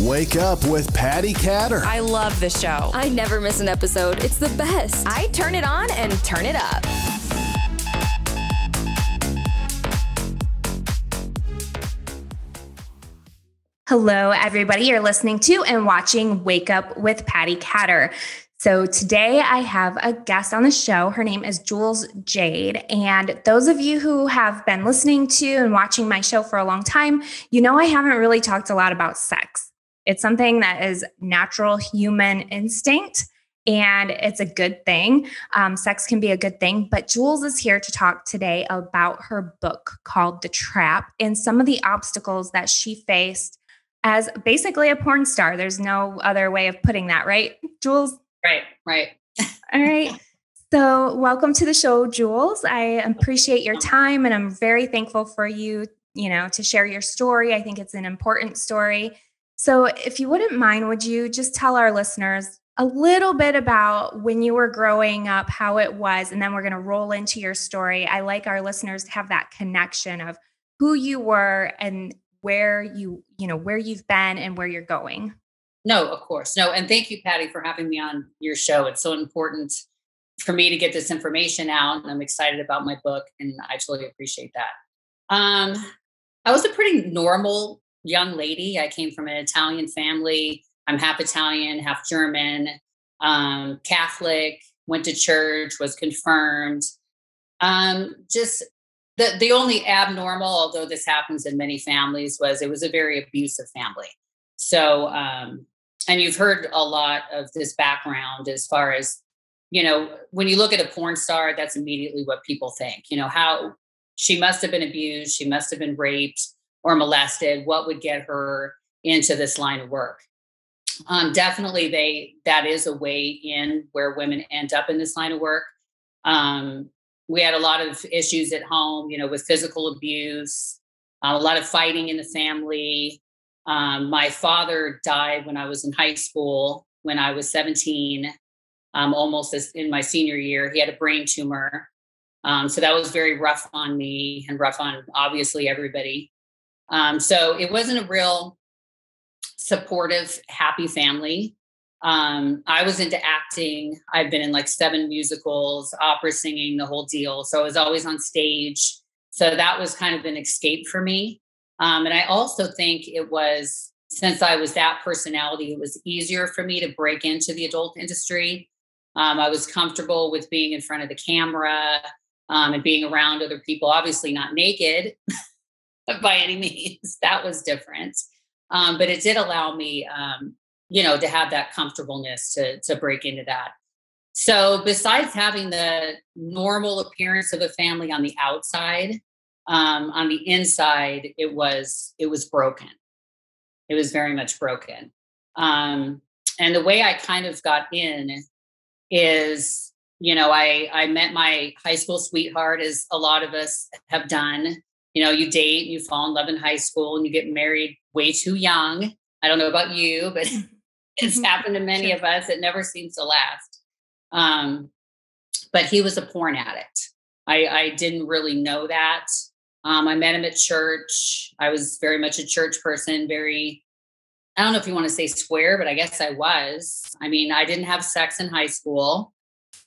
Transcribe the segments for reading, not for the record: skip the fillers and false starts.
Wake Up with Patti Katter. I love this show. I never miss an episode. It's the best. I turn it on and turn it up. Hello, everybody. You're listening to and watching Wake Up with Patti Katter. So today I have a guest on the show. Her name is Jewels Jade. And those of you who have been listening to and watching my show for a long time, you know I haven't really talked a lot about sex. It's something that is natural human instinct, and it's a good thing. Sex can be a good thing, but Jewels is here to talk today about her book called The Trap and some of the obstacles that she faced as basically a porn star. There's no other way of putting that, right, Jewels? Right. All right. So welcome to the show, Jewels. I appreciate your time, and I'm very thankful for you, to share your story. I think it's an important story. So if you wouldn't mind, would you just tell our listeners a little bit about when you were growing up, how it was, and then we're going to roll into your story. I like our listeners to have that connection of who you were and where where you've been and where you're going. No, of course. No. And thank you, Patti, for having me on your show. It's so important for me to get this information out, and I'm excited about my book, and I totally appreciate that. I was a pretty normal young lady. I came from an Italian family. I'm half Italian, half German, Catholic, went to church, was confirmed. Just the only abnormal, although this happens in many families, was it was a very abusive family. So, and you've heard a lot of this background as far as, when you look at a porn star, that's immediately what people think, how she must have been abused. She must have been raped or molested. What would get her into this line of work? Definitely that is a way in where women end up in this line of work. We had a lot of issues at home, with physical abuse, a lot of fighting in the family. My father died when I was in high school, when I was 17, almost in my senior year. He had a brain tumor. So that was very rough on me and rough on obviously everybody. So it wasn't a real supportive, happy family. I was into acting. I've been in like 7 musicals, opera singing, the whole deal. So I was always on stage. So that was kind of an escape for me. And I also think it was, since I was that personality, it was easier for me to break into the adult industry. I was comfortable with being in front of the camera and being around other people, obviously not naked by any means. That was different. But it did allow me, to have that comfortableness to break into that. So besides having the normal appearance of a family on the outside, on the inside, it was broken. It was very much broken. And the way I kind of got in is, I met my high school sweetheart, as a lot of us have done. You date, you fall in love in high school, and you get married way too young. I don't know about you, but it's happened to many of us. It never seems to last. But he was a porn addict. I didn't really know that. I met him at church. I was very much a church person, I don't know if you want to say square, but I guess I was. I mean, I didn't have sex in high school.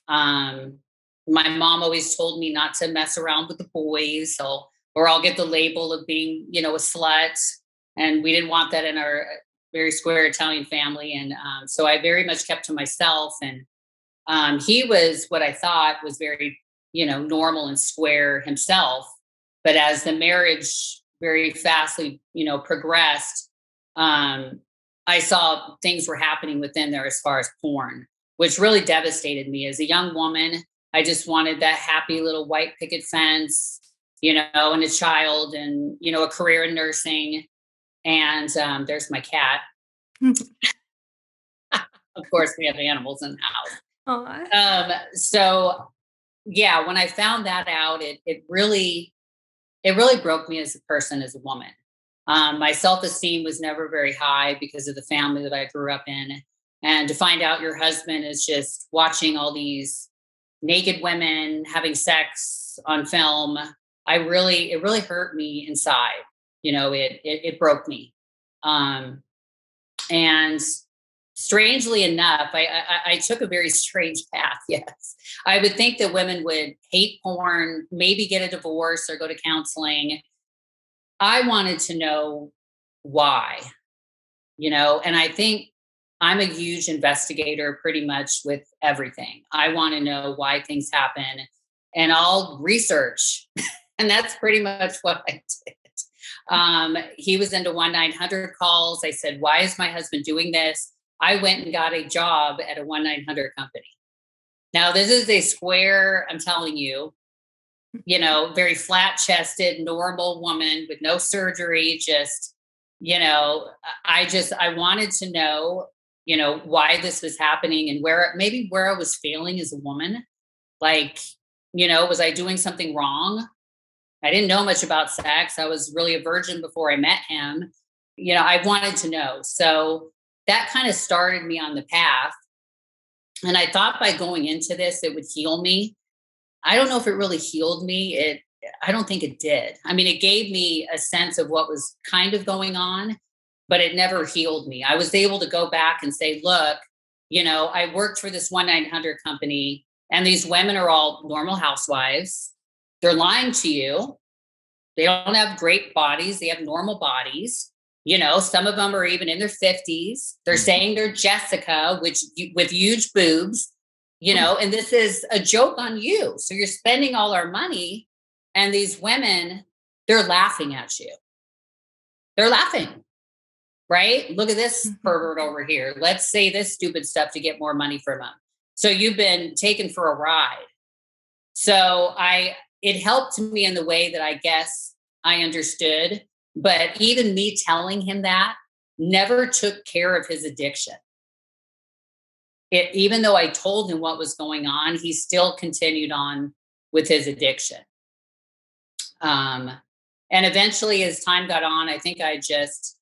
My mom always told me not to mess around with the boys, or I'll get the label of being, a slut. And we didn't want that in our very square Italian family. And so I very much kept to myself. And he was what I thought was very, normal and square himself. But as the marriage very fastly, progressed, I saw things were happening within there as far as porn, which really devastated me. As a young woman, I just wanted that happy little white picket fence, and a child, and, a career in nursing. And there's my cat. Of course, we have animals in the house. So yeah, when I found that out, it really broke me as a person, as a woman. My self-esteem was never very high because of the family that I grew up in. And to find out your husband is just watching all these naked women having sex on film, it really hurt me inside. It broke me. And And strangely enough, I took a very strange path. Yes. I would think that women would hate porn, maybe get a divorce or go to counseling. I wanted to know why, and I think I'm a huge investigator pretty much with everything. I want to know why things happen, and I'll research. And that's pretty much what I did. He was into 1-900 calls. I said, why is my husband doing this? I went and got a job at a 1-900 company. Now, this is a square, I'm telling you, very flat chested, normal woman with no surgery. Just, I wanted to know, why this was happening and where I was failing as a woman. Like, was I doing something wrong? I didn't know much about sex. I was really a virgin before I met him. I wanted to know. So that kind of started me on the path. And I thought by going into this, it would heal me. I don't know if it really healed me. I don't think it did. I mean, it gave me a sense of what was kind of going on, but it never healed me. I was able to go back and say, look, I worked for this 1-900 company, and these women are all normal housewives. They're lying to you. They don't have great bodies. They have normal bodies. Some of them are even in their 50s. They're saying they're Jessica, with huge boobs, and this is a joke on you. So you're spending all our money, and these women, they're laughing at you. They're laughing, right? Look at this pervert over here. Let's say this stupid stuff to get more money from them. So you've been taken for a ride. So it helped me in the way that I guess I understood. But even me telling him that never took care of his addiction. Even though I told him what was going on, he still continued on with his addiction. And eventually, as time got on, I think I just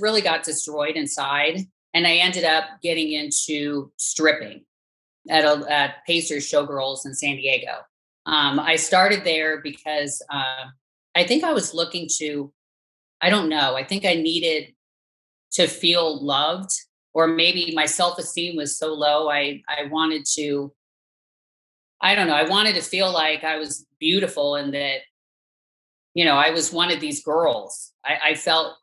really got destroyed inside, and I ended up getting into stripping at Pacers Showgirls in San Diego. I started there because I think I was looking to, I don't know, I think I needed to feel loved, or maybe my self-esteem was so low. I wanted to, I don't know, I wanted to feel like I was beautiful and that, I was one of these girls. I felt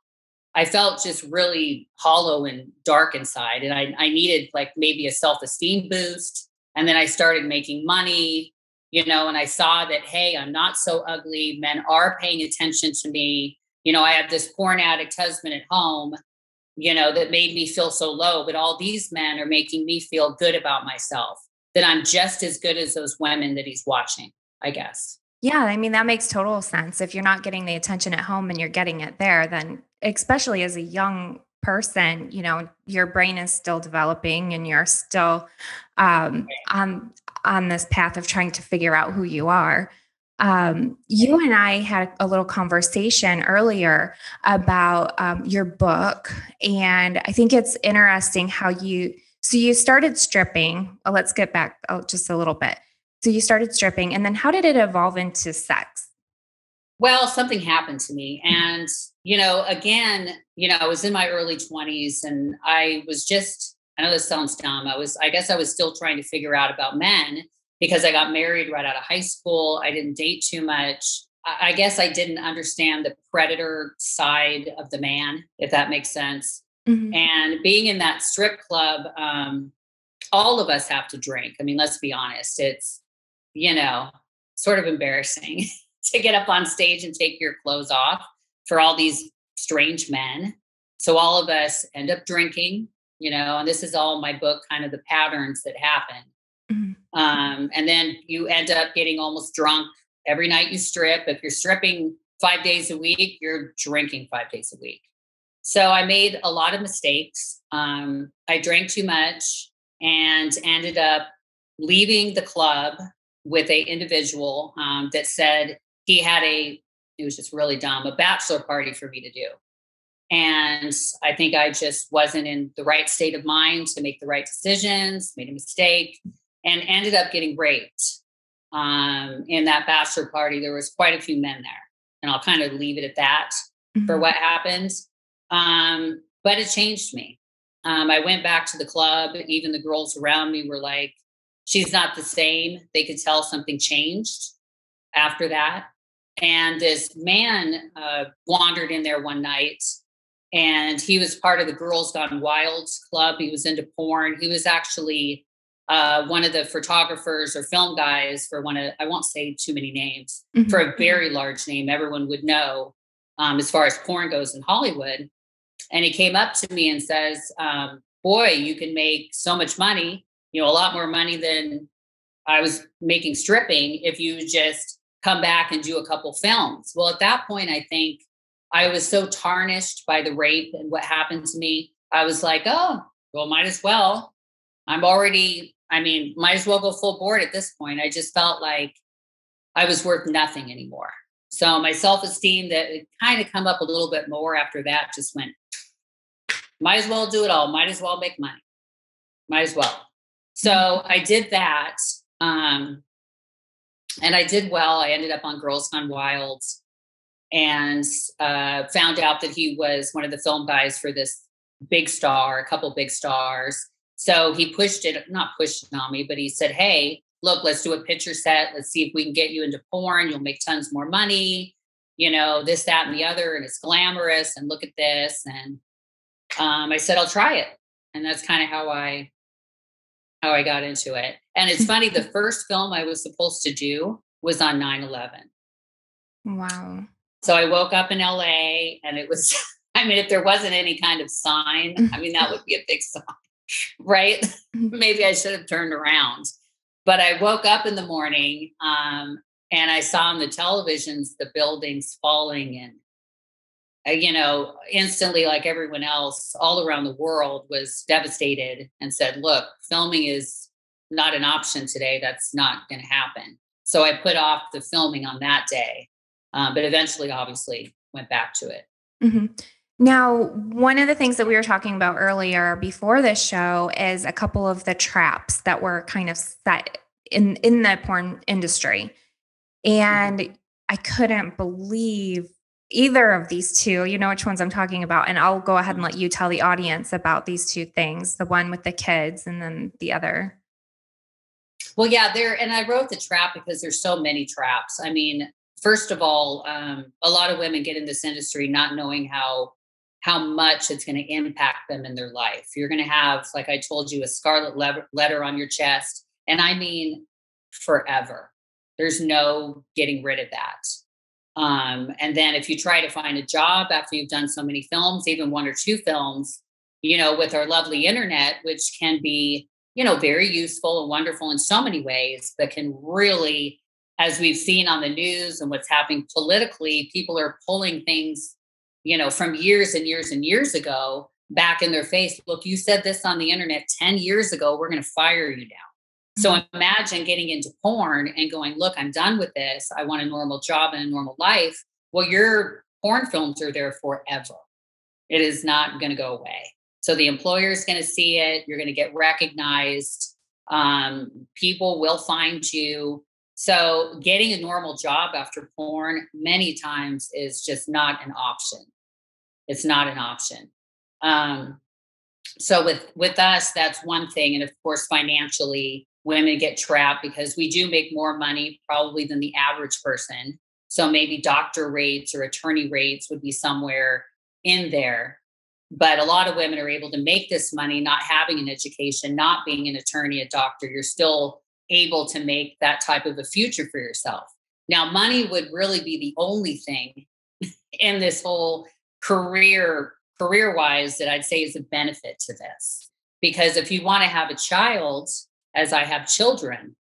just really hollow and dark inside. And I needed like maybe a self-esteem boost. And then I started making money, and I saw that, hey, I'm not so ugly. Men are paying attention to me. I have this porn addict husband at home, that made me feel so low. But all these men are making me feel good about myself, that I'm just as good as those women that he's watching, I guess. Yeah, I mean, that makes total sense. If you're not getting the attention at home and you're getting it there, then especially as a young person, your brain is still developing and you're still on this path of trying to figure out who you are. You and I had a little conversation earlier about your book, and I think it's interesting how you started stripping. Let's get back just a little bit. So you started stripping, and then how did it evolve into sex? Well, something happened to me. And, again, I was in my early 20s, and I know this sounds dumb. I guess I was still trying to figure out about men, because I got married right out of high school. I didn't date too much. I guess I didn't understand the predator side of the man, if that makes sense. Mm-hmm. And being in that strip club, all of us have to drink. I mean, let's be honest. It's, sort of embarrassing to get up on stage and take your clothes off for all these strange men. So all of us end up drinking, and this is all in my book, kind of the patterns that happen. Mm-hmm. And then you end up getting almost drunk every night you strip. If you're stripping 5 days a week, you're drinking 5 days a week. So I made a lot of mistakes. I drank too much and ended up leaving the club with an individual that said he had it was just really dumb, a bachelor party for me to do. And I think I just wasn't in the right state of mind to make the right decisions, made a mistake, and ended up getting raped. In that bachelor party, there was quite a few men there. And I'll kind of leave it at that for what happened. But it changed me. I went back to the club. Even the girls around me were like, she's not the same. They could tell something changed after that. And this man wandered in there one night, and he was part of the Girls Gone Wild club. He was into porn. He was actually one of the photographers or film guys for I won't say too many names, for a very large name everyone would know as far as porn goes in Hollywood. And he came up to me and says, boy, you can make so much money, a lot more money than I was making stripping if you just come back and do a couple films. Well, at that point, I think I was so tarnished by the rape and what happened to me. I was like, oh, well, might as well. Might as well go full board at this point. I just felt like I was worth nothing anymore. So my self-esteem that had kind of come up a little bit more after that just went, might as well do it all. Might as well make money. Might as well. So I did that. And I did well. I ended up on Girls Gone Wild and found out that he was one of the film guys for this big star, a couple big stars. So he not pushed it on me, but he said, hey, look, let's do a picture set. Let's see if we can get you into porn. You'll make tons more money, this, that, and the other. And it's glamorous. And look at this. And I said, I'll try it. And that's kind of how I got into it. And it's funny, the first film I was supposed to do was on 9/11. Wow. So I woke up in LA and it was, if there wasn't any kind of sign, that would be a big sign, right? Maybe I should have turned around. But I woke up in the morning and I saw on the televisions the buildings falling, and instantly, like everyone else all around the world, was devastated and said, look, filming is not an option today. That's not going to happen. So I put off the filming on that day, but eventually, obviously, went back to it. Mm-hmm. Now, one of the things that we were talking about earlier before this show is a couple of the traps that were kind of set in the porn industry. And I couldn't believe either of these two. You know which ones I'm talking about. And I'll go ahead and let you tell the audience about these two things, the one with the kids and then the other. Well, yeah, and I wrote the trap because there's so many traps. First of all, a lot of women get in this industry not knowing how much it's going to impact them in their life. You're going to have, like I told you, a scarlet letter on your chest. And forever. There's no getting rid of that. And then if you try to find a job after you've done so many films, even one or two films, with our lovely internet, which can be, very useful and wonderful in so many ways, but can really, as we've seen on the news and what's happening politically, people are pulling things, from years and years and years ago back in their face. Look, you said this on the internet 10 years ago, we're going to fire you now. So imagine getting into porn and going, look, I'm done with this. I want a normal job and a normal life. Well, your porn films are there forever. It is not going to go away. So the employer is going to see it. You're going to get recognized. People will find you. So getting a normal job after porn many times is just not an option. It's not an option. So with us, that's one thing. And of course, financially, women get trapped because we do make more money probably than the average person. So maybe doctor rates or attorney rates would be somewhere in there. But a lot of women are able to make this money, not having an education, not being an attorney, a doctor. You're still able to make that type of a future for yourself. Now, money would really be the only thing in this whole career-wise that I'd say is a benefit to this. Because if you want to have a child, as I have children,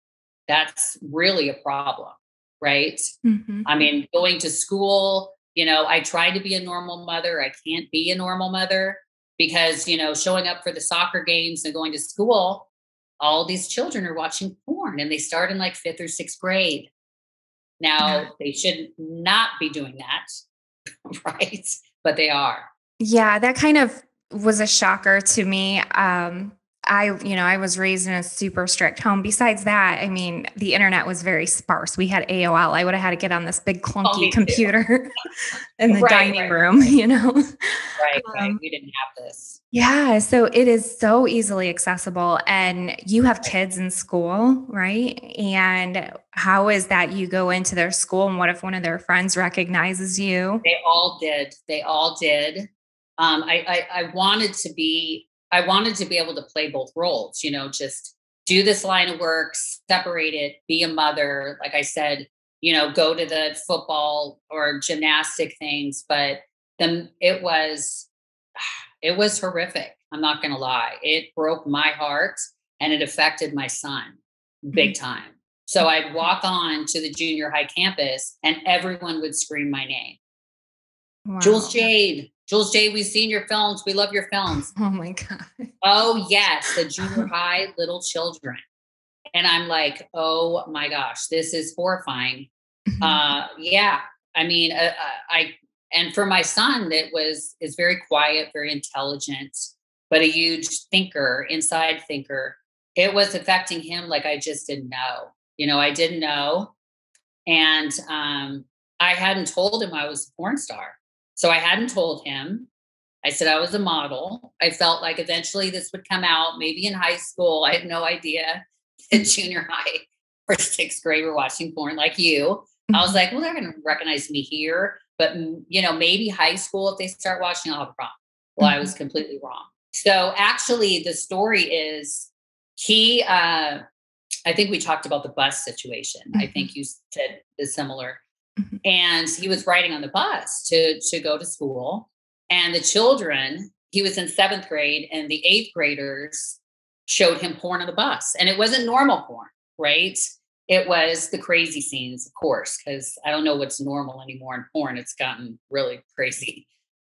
that's really a problem, right? Mm-hmm. Going to school, I try to be a normal mother. I can't be a normal mother because, showing up for the soccer games and going to school, all these children are watching porn and they start in like 5th or 6th grade. Now, they should not be doing that, right? But they are. Yeah, that kind of was a shocker to me. I was raised in a super strict home. Besides that, I mean, the internet was very sparse. We had AOL. I would have had to get on this big Oh, clunky me too. computer in the Right, dining right, room, right. We didn't have this. Yeah. So it is so easily accessible. And you have kids in school, right? And how is that you go into their school and what if one of their friends recognizes you? They all did. They all did. I wanted to be, I wanted to be able to play both roles, just do this line of work, separate it, be a mother. Like I said, go to the football or gymnastic things, but then it was horrific. I'm not going to lie. It broke my heart and it affected my son big time. So I'd walk on to the junior high campus and everyone would scream my name. Wow. Jewels Jade, we've seen your films. We love your films. Oh my God. Oh, yes. The junior high little children. And I'm like, oh my gosh, this is horrifying. Yeah. I mean, and for my son, is very quiet, very intelligent, but a huge thinker, inside thinker. It was affecting him like I just didn't know. I didn't know. And I hadn't told him I was a porn star. So I hadn't told him. I said I was a model. I felt like eventually this would come out, maybe in high school. I had no idea. In junior high or sixth grade, we're watching porn like you. I was like, well, they're going to recognize me here. But, maybe high school, if they start watching, I'll have a problem. Well, I was completely wrong. So actually, the story is I think we talked about the bus situation. I think you said is similar. And he was riding on the bus to go to school. And the children, he was in seventh grade, and the eighth graders showed him porn on the bus. And it wasn't normal porn, right? It was the crazy scenes, of course, because I don't know what's normal anymore in porn. It's gotten really crazy.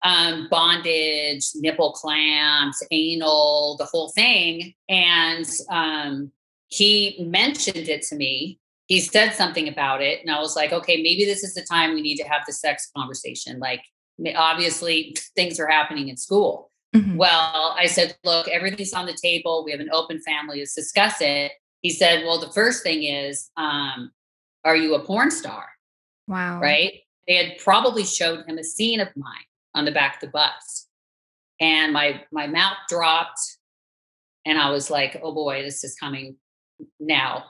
Bondage, nipple clamps, anal, the whole thing. And he mentioned it to me. He said something about it. And I was like, okay, maybe this is the time we need to have the sex conversation. Like, obviously, things are happening in school. Well, I said, look, everything's on the table. We have an open family. Let's discuss it. He said, well, the first thing is, are you a porn star? Wow. Right. They had probably showed him a scene of mine on the back of the bus. And my mouth dropped. And I was like, oh boy, this is coming now.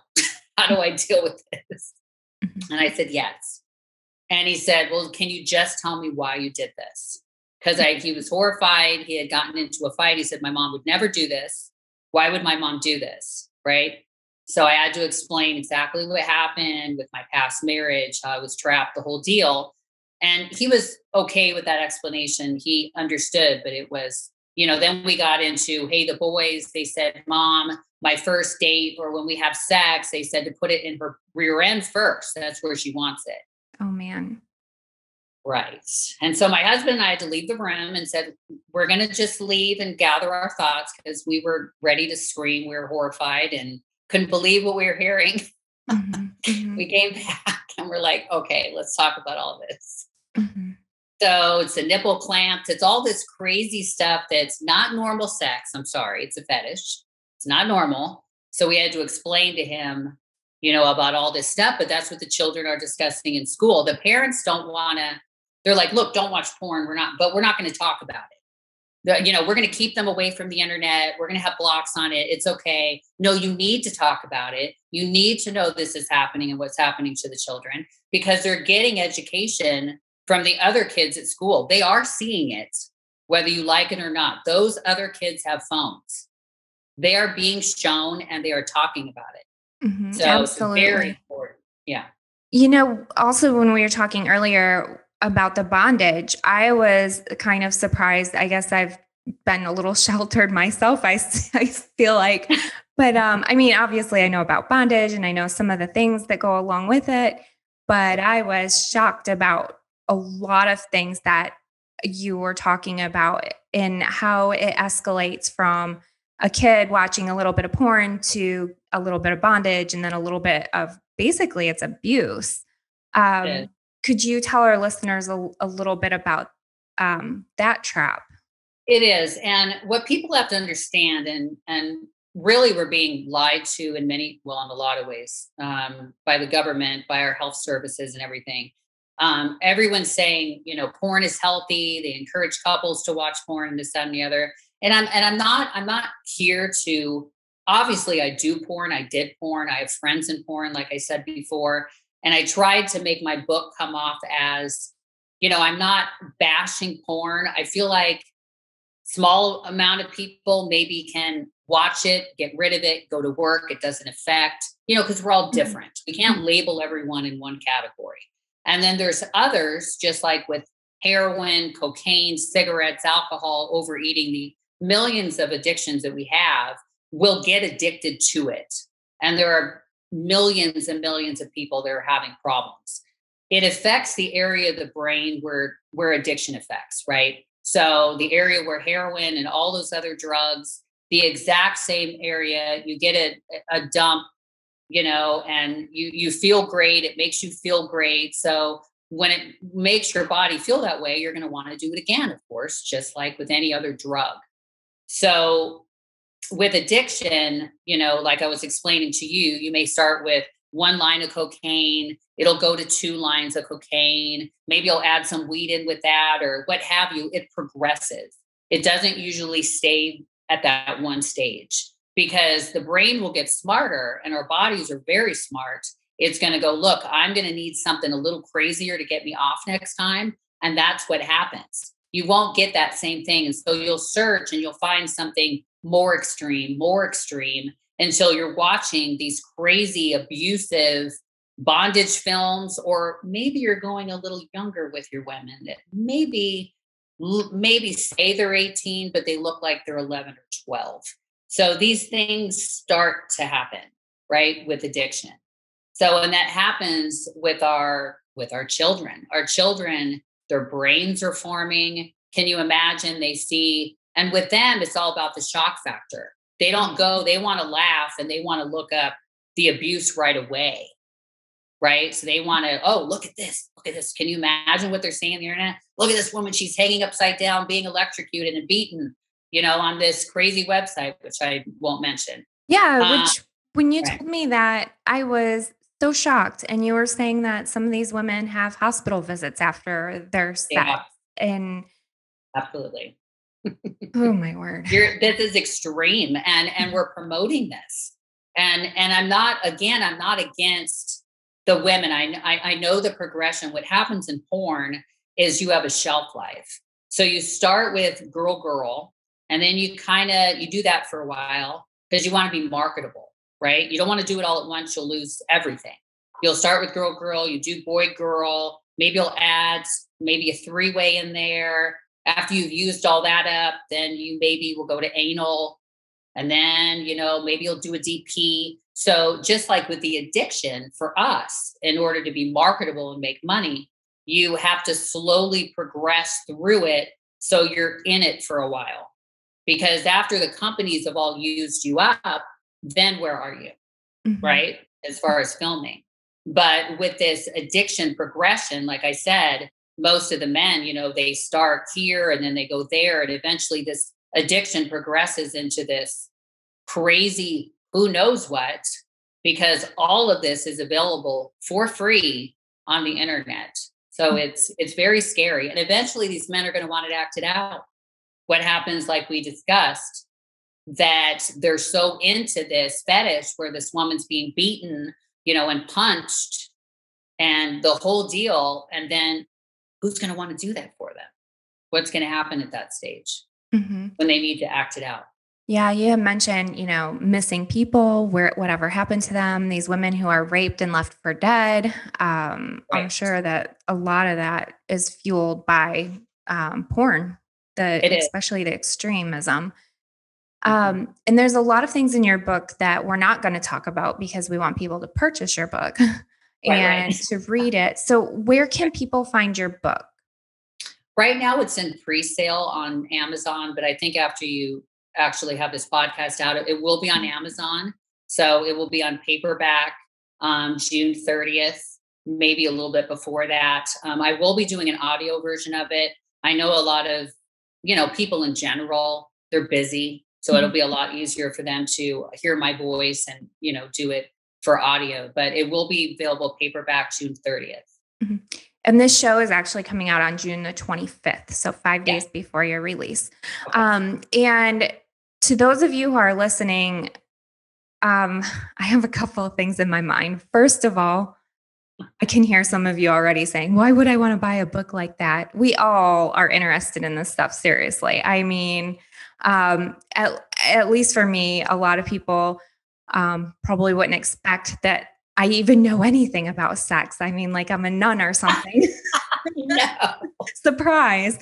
How do I deal with this? And I said, yes. And he said, well, can you just tell me why you did this? Because he was horrified. He had gotten into a fight. He said, my mom would never do this. Why would my mom do this? Right. So I had to explain exactly what happened with my past marriage, how I was trapped, the whole deal. And he was okay with that explanation. He understood, but it was, then we got into, hey, the boys, they said, Mom, my first date, or when we have sex, they said to put it in her rear end first. That's where she wants it. Oh, man. Right. And so my husband and I had to leave the room and said, we're going to just leave and gather our thoughts, because we were ready to scream. We were horrified and couldn't believe what we were hearing. We came back and we're like, okay, let's talk about all this. So it's a nipple clamps. It's all this crazy stuff that's not normal sex. I'm sorry. It's a fetish. It's not normal. So we had to explain to him, about all this stuff, but that's what the children are discussing in school. The parents don't want to, they're like, look, don't watch porn. We're not going to talk about it. We're going to keep them away from the internet. We're going to have blocks on it. It's okay. No, you need to talk about it. You need to know this is happening and what's happening to the children, because they're getting education from the other kids at school. They are seeing it, whether you like it or not. Those other kids have phones. They are being shown and they are talking about it. So Absolutely. It's very important. Yeah. Also when we were talking earlier about the bondage, I was kind of surprised. I guess I've been a little sheltered myself. I feel like, but obviously I know about bondage and I know some of the things that go along with it, but I was shocked about a lot of things that you were talking about and how it escalates from a kid watching a little bit of porn to a little bit of bondage and then a little bit of basically it's abuse. Could you tell our listeners a little bit about that trap? It is. And what people have to understand, and really we're being lied to in a lot of ways, by the government, by our health services and everything. Everyone's saying, porn is healthy. They encourage couples to watch porn and this, that, and the other. And I'm not here to, obviously I do porn. I did porn. I have friends in porn, like I said before. And I tried to make my book come off as, I'm not bashing porn. I feel like small amount of people maybe can watch it, get rid of it, go to work. It doesn't affect, because we're all different. We can't label everyone in one category. And then there's others, just like with heroin, cocaine, cigarettes, alcohol, overeating, the millions of addictions that we have will get addicted to it. And there are millions and millions of people that are having problems. It affects the area of the brain where addiction affects, right? So the area where heroin and all those other drugs, the exact same area, you get a dump, and you feel great. It makes you feel great. So when it makes your body feel that way, you're going to want to do it again, of course, just like with any other drug. So with addiction, like I was explaining to you, you may start with one line of cocaine. It'll go to 2 lines of cocaine. Maybe you'll add some weed in with that or what have you. It progresses. It doesn't usually stay at that one stage because the brain will get smarter and our bodies are very smart. It's going to go, look, I'm going to need something a little crazier to get me off next time. And that's what happens. You won't get that same thing. And so you'll search and you'll find something more extreme until you're watching these crazy, abusive bondage films, or maybe you're going a little younger with your women that maybe say they're 18, but they look like they're 11 or 12. So these things start to happen, right, with addiction. So, and that happens with our children. Our children, their brains are forming. Can you imagine? They see, and with them, it's all about the shock factor. They don't go, they want to laugh and they want to look up the abuse right away. Right. So they want to, oh, look at this. Look at this. Can you imagine what they're seeing on the internet? Look at this woman. She's hanging upside down, being electrocuted and beaten, on this crazy website, which I won't mention. Yeah. Which when you told me that, I was so shocked. And you were saying that some of these women have hospital visits after their sex. Yeah. And absolutely. Oh my word. This is extreme. And we're promoting this. And I'm not against the women. I know the progression. What happens in porn is you have a shelf life. So you start with girl, and then you do that for a while because you want to be marketable, right? You don't want to do it all at once. You'll lose everything. You'll start with girl, you do boy, girl, maybe you'll add maybe a 3-way in there. After you've used all that up, then you maybe will go to anal, and then, maybe you'll do a DP. So just like with the addiction for us, in order to be marketable and make money, you have to slowly progress through it. So you're in it for a while, because after the companies have all used you up, then where are you? Mm-hmm. Right. As far as filming. But with this addiction progression, like I said, most of the men, they start here and then they go there. And eventually this addiction progresses into this crazy, who knows what, because all of this is available for free on the internet. So it's very scary. And eventually these men are going to want to act it out. What happens, like we discussed, that they're so into this fetish where this woman's being beaten, and punched and the whole deal. And then who's going to want to do that for them? What's going to happen at that stage when they need to act it out? Yeah, you had mentioned, missing people, whatever happened to them, these women who are raped and left for dead. Right. I'm sure that a lot of that is fueled by porn, especially the extremism. And there's a lot of things in your book that we're not going to talk about because we want people to purchase your book and to read it. So where can people find your book? Right now it's in pre-sale on Amazon, but I think after you actually have this podcast out, it will be on Amazon. So it will be on paperback June 30th, maybe a little bit before that. I will be doing an audio version of it. I know a lot of people in general, they're busy. So it'll be a lot easier for them to hear my voice and, do it for audio, but it will be available paperback June 30th. Mm-hmm. And this show is actually coming out on June the 25th. So 5 days before your release. Okay. And to those of you who are listening, I have a couple of things in my mind. First of all, I can hear some of you already saying, why would I want to buy a book like that? We all are interested in this stuff. Seriously. I mean, at least for me, a lot of people probably wouldn't expect that I even know anything about sex. I mean, like I'm a nun or something. No. Surprise.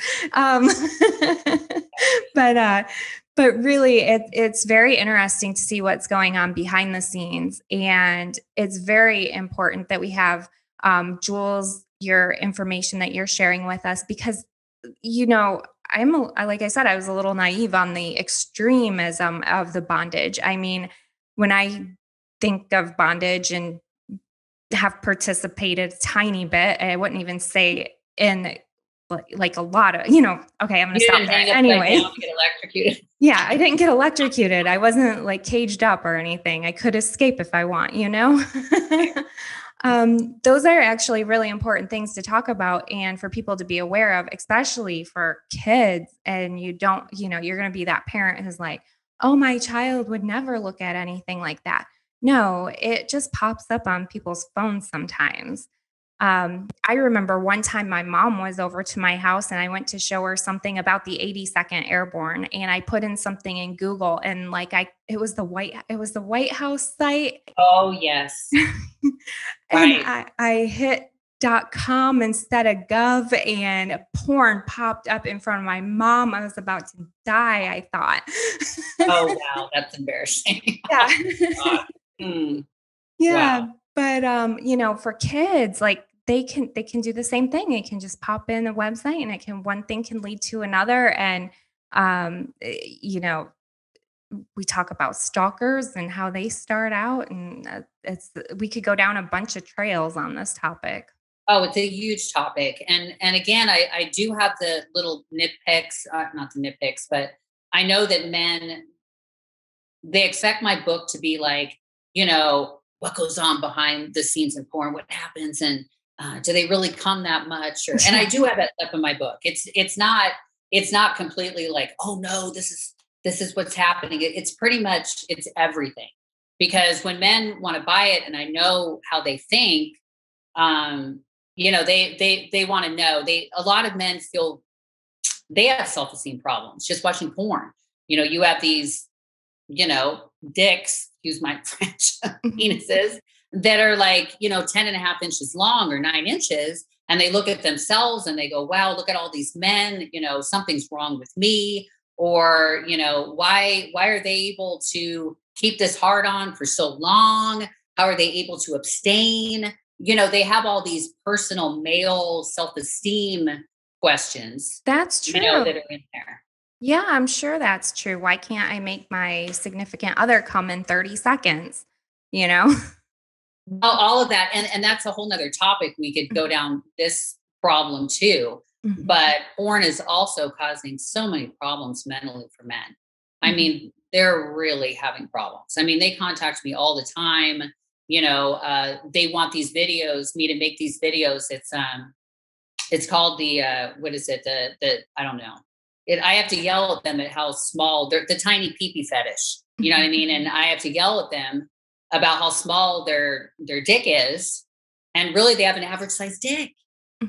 But really, it's very interesting to see what's going on behind the scenes. And it's very important that we have, Jewels, your information that you're sharing with us, because, like I said, I was a little naive on the extremism of the bondage. I mean, when I think of bondage and have participated a tiny bit, I wouldn't even say in like a lot of, okay, I'm going to stop there. Anyway, get electrocuted. Yeah, I didn't get electrocuted. I wasn't like caged up or anything. I could escape if I want, Those are actually really important things to talk about and for people to be aware of, especially for kids. And you're going to be that parent who's like, oh, my child would never look at anything like that. No, it just pops up on people's phones sometimes. I remember one time my mom was over to my house and I went to show her something about the 82nd Airborne, and I put in something in Google and it was the White House site. Oh, yes. And right. I hit .com instead of gov, and porn popped up in front of my mom. I was about to die, I thought. Oh, wow. That's embarrassing. Yeah. Yeah. Wow. But, for kids, like they can do the same thing. It can just pop in a website and one thing can lead to another. And, we talk about stalkers and how they start out, and we could go down a bunch of trails on this topic. Oh, it's a huge topic. And again, I do have the little nitpicks, not the nitpicks, but I know that men, they expect my book to be like, what goes on behind the scenes in porn, what happens, and do they really come that much? And I do have that stuff in my book. It's not completely like, oh no, this is what's happening. It's pretty much, it's everything. Because when men want to buy it, and I know how they think, they want to know. A lot of men feel they have self-esteem problems just watching porn. You have these, dicks, use my French, penises that are like, 10 and a half inches long or 9 inches. And they look at themselves and they go, wow, look at all these men, something's wrong with me. Or, why are they able to keep this hard on for so long? How are they able to abstain? They have all these personal male self-esteem questions. That's true. That are in there. Yeah, I'm sure that's true. Why can't I make my significant other come in 30 seconds? All of that. And that's a whole nother topic. We could go down this problem too. Mm-hmm. But porn is also causing so many problems mentally for men. Mm-hmm. I mean, they're really having problems. I mean, they contact me all the time. They want these videos, me to make these videos. It's called the, what is it? The I don't know. I have to yell at them at how small the tiny pee-pee fetish, you know what I mean? And I have to yell at them about how small their dick is. And really they have an average size dick,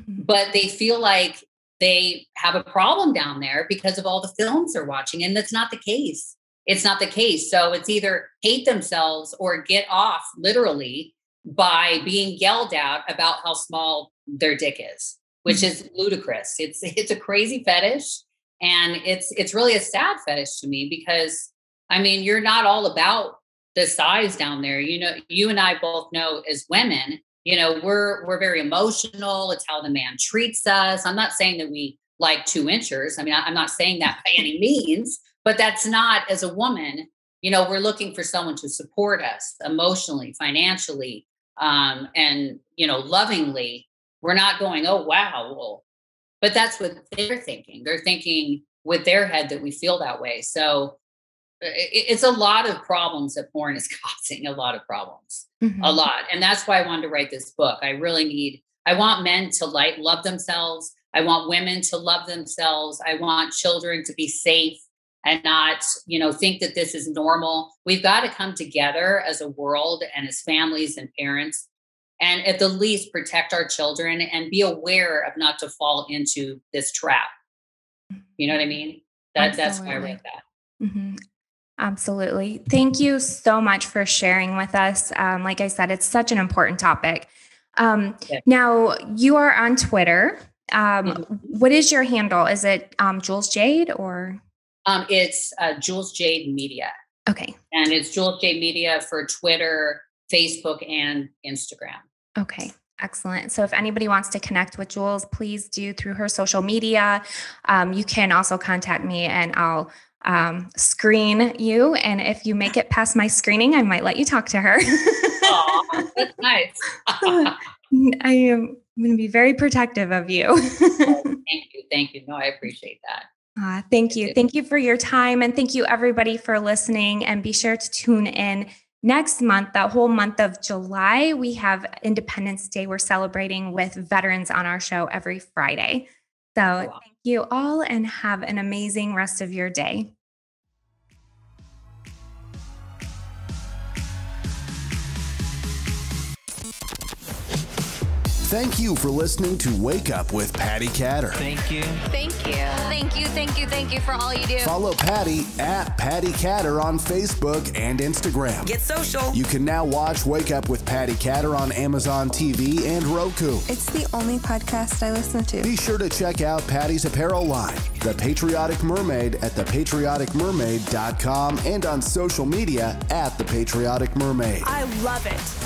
but they feel like they have a problem down there because of all the films they're watching. And that's not the case. It's not the case. So it's either hate themselves or get off literally by being yelled at about how small their dick is, which is ludicrous. It's a crazy fetish. And it's really a sad fetish to me because, I mean, you're not all about the size down there. You and I both know as women, we're very emotional. It's how the man treats us. I'm not saying that we like 2 inches. I mean, I'm not saying that by any means, but that's not, as a woman, we're looking for someone to support us emotionally, financially, and, lovingly. We're not going, oh, wow, well, but that's what they're thinking. They're thinking, with their head that we feel that way. So it's a lot of problems that porn is causing, a lot of problems, a lot. And that's why I wanted to write this book. I want men to love themselves. I want women to love themselves. I want children to be safe and not, think that this is normal. We've got to come together as a world and as families and parents, and at the least protect our children and be aware of not to fall into this trap. You know what I mean? That's why I wrote that. Mm-hmm. Absolutely. Thank you so much for sharing with us. Like I said, it's such an important topic. Now, you are on Twitter. What is your handle? Is it Jewels Jade or? It's Jewels Jade Media. Okay. And it's Jewels Jade Media for Twitter, Facebook, and Instagram. Okay. Excellent. So if anybody wants to connect with Jewels, please do through her social media. You can also contact me and I'll screen you. And if you make it past my screening, I might let you talk to her. Oh, that's nice. I am going to be very protective of you. Thank you. No, I appreciate that. Thank you. Thank you for your time. And thank you everybody for listening, and be sure to tune in next month, that whole month of July. We have Independence Day. We're celebrating with veterans on our show every Friday. So Thank you all, and have an amazing rest of your day. Thank you for listening to Wake Up with Patti Katter. Thank you. Thank you. Thank you. Thank you. Thank you for all you do. Follow Patti at Patti Katter on Facebook and Instagram. Get social. You can now watch Wake Up with Patti Katter on Amazon TV and Roku. It's the only podcast I listen to. Be sure to check out Patti's apparel line, The Patriotic Mermaid, at thepatrioticmermaid.com and on social media at The Patriotic Mermaid. I love it.